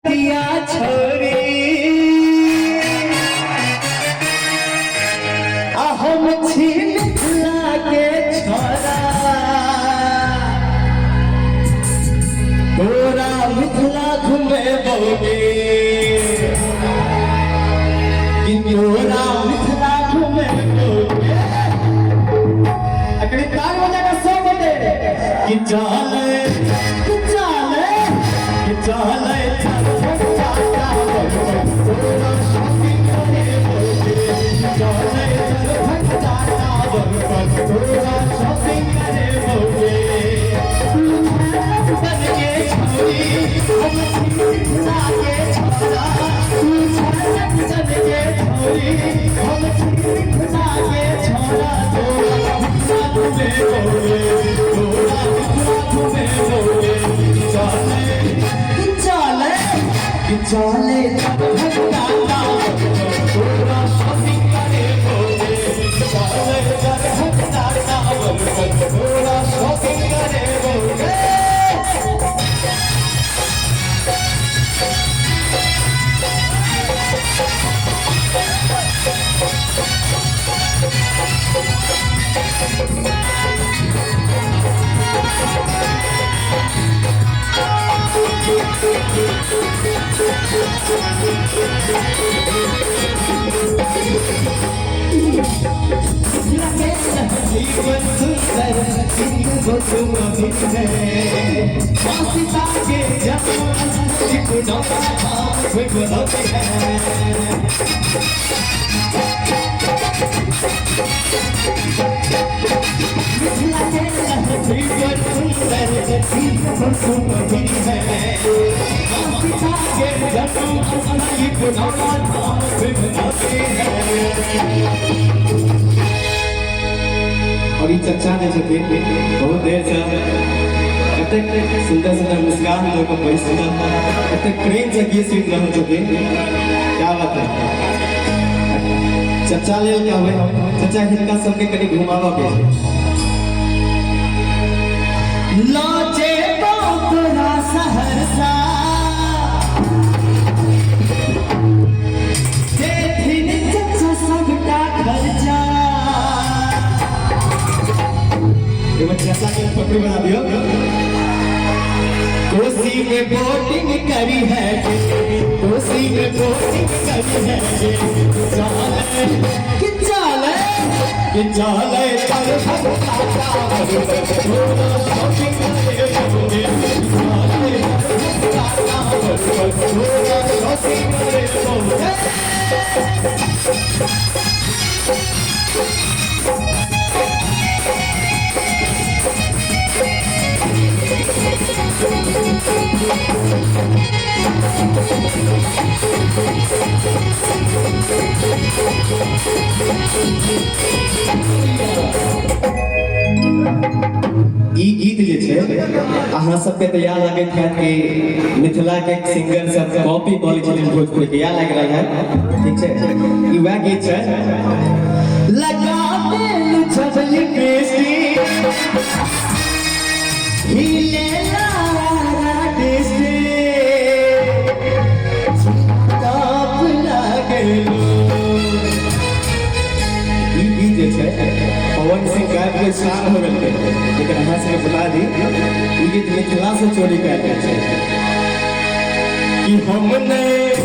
दिया छोरी हम छीन लागे छोरा तोरा मिथिला घूमे बोगे कि तोरा मिथिला घूमे बोगे अकड़ी तार बजा का सो बजे कि चाले कि चाले कि चाले चले जीवन सुंदर और ये चर्चा ने छथिन बहुत देर से कतेक सुंदर सुंदर मुस्कान लोग को बहुत सुंदर कतेक प्रेम से गीत सुन रहे छथिन क्या बात है चर्चा ले क्या हुए चर्चा हिनका सबके कनी घुमावा के लाजे तोरा सहरसा देखिन चर्चा सबका खर्चा ये बच्चा सा के पकड़ी बना दियो कोसी में बोटिंग करी है कोसी में बोटिंग करी है चाले कि चाले चल भगता शॉपिंग करे बोगे चाले शॉपिंग करे बोगे ई गीत जे छै अहाँ सबके तऽ याद लागैत हैत कि मिथिला के सिंगर सब कॉपी करै छथिन भोजपुरी के याद लागि रहल है ठीक छै ई वह गीत छै लगा दिल छबली बेस्ती हिले लारा देस्ते ताप लागलो ई गीत जे छै पवन सिंह गायब के शान हो गेल लेकिन अहाँ सबके बता दी ई गीत मिथिला से चोरी कयल गेल छै कि हम नहीं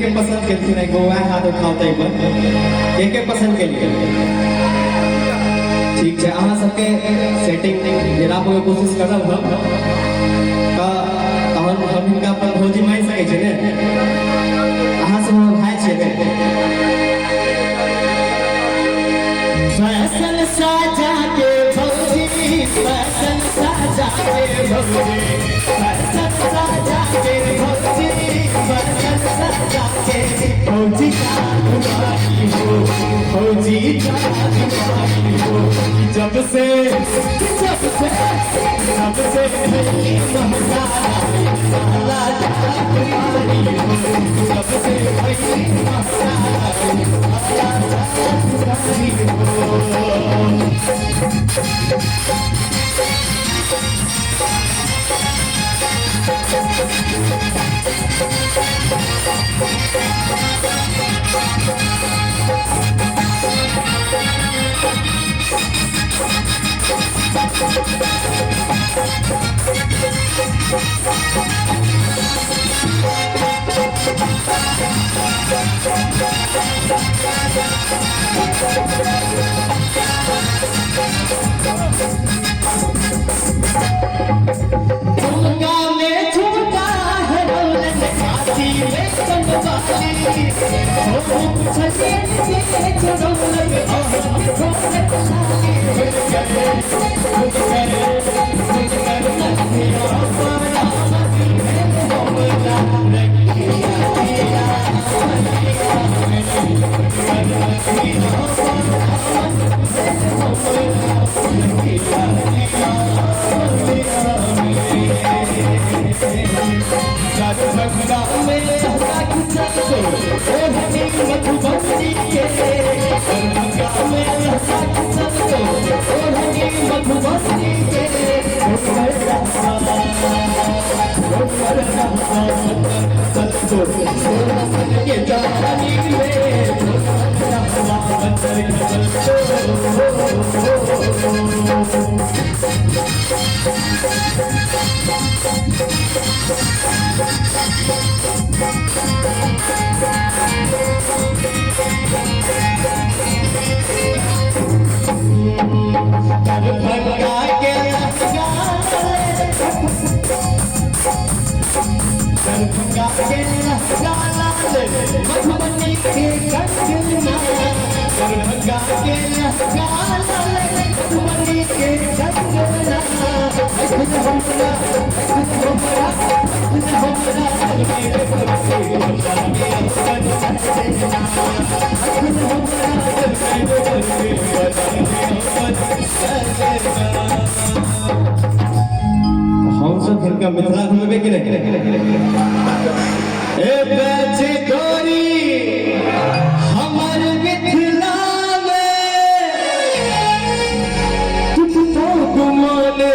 के पसंद केलखिन है गोवा हाथ उठाते के पसंद केलिए ठीक है अहाँ सबके सेटिंग मिलाबे के कोशिश करब हम तहन हम हिनका पर भौजी मानि सकै छै ने अहाँ सब हमर भाई छियै फैशन साजा के भौजी फैशन साजा के भौजी फैशन साजा के भौजी फैशन साजा के भौजी का तुम्हारी हो भौजी का तुम्हारी हो जब से नहीं महंगा साला तुम्हारी हो जब से नहीं महंगा साला तुम्हारी हो झुमका में झुमका है रौनक खाती में संगवाली हो छले के रौनक रौनक हम सब हिनका मिथिला घुमेबे कि नहीं ए बेचे गोरी हमर मिथिला में तुझको घुमाने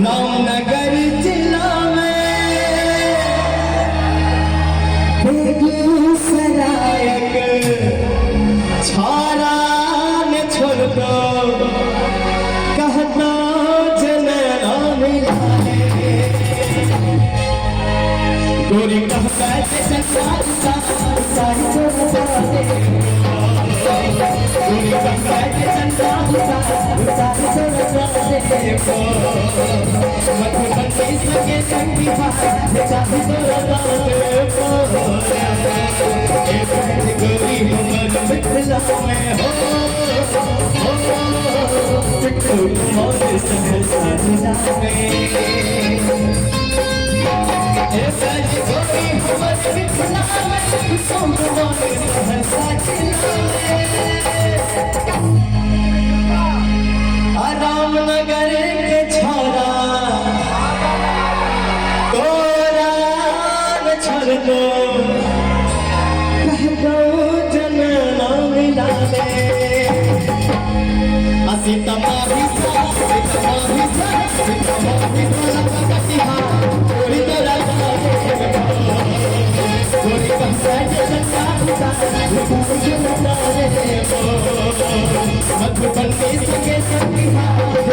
रामनगर जिला में बेगूसराय के छारा ने छोड़ दो कहना गोरी कहता है संसार सारी गोरी कहता है संसार सारी मधुबन के सके संगी भाई चाहे गोरी हमर मिथिला में हो मोर सहसा में रामनगर के छोरा तोरा छोड़ दो कह दो जनना मिला ले सीता माही मधुबन के सके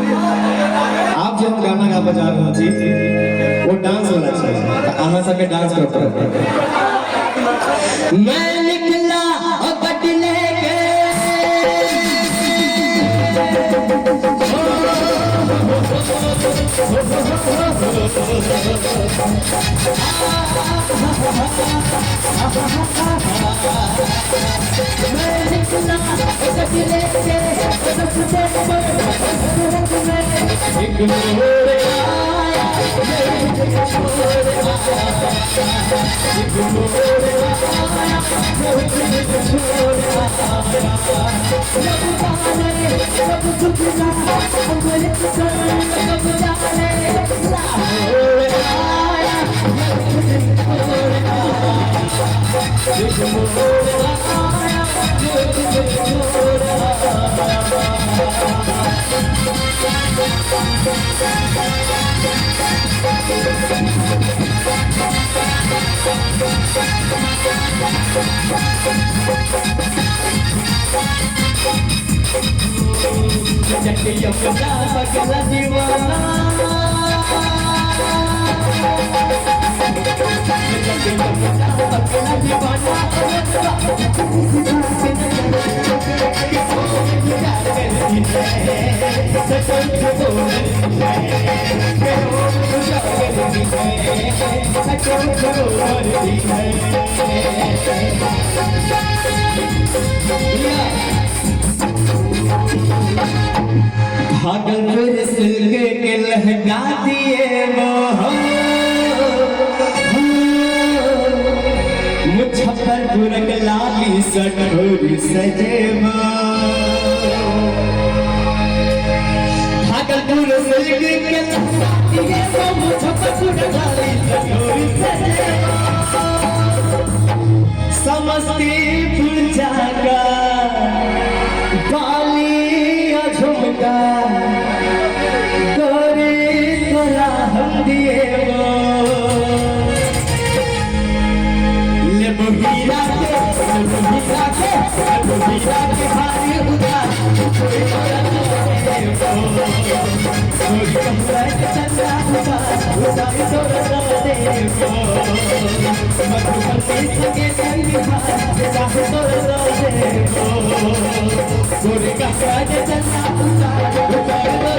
आप जब गाना गा बजा रहे थी वो डांस वाला छै अहाँ सबके डांस करऽ पड़त मैं निकला और बटले के भागलपुर सिल्क के लहंगा दिए वो मुजफ्फरपुर के लाली सटोरी सजे वो भागलपुर सिल्क के लहंगा दिए वो मुजफ्फरपुर के लाली सटोरी सजे समस्तीपुर जागा बालिया झुमका तोरे तोरा हम दिए वो ले हीरा के भारी उधार कोई तोरा कोई कमरा के चंदा उधार तोरा दे वो मधुबन के संगे संगी भार तोरा दे वो गोरे का चंदा उधार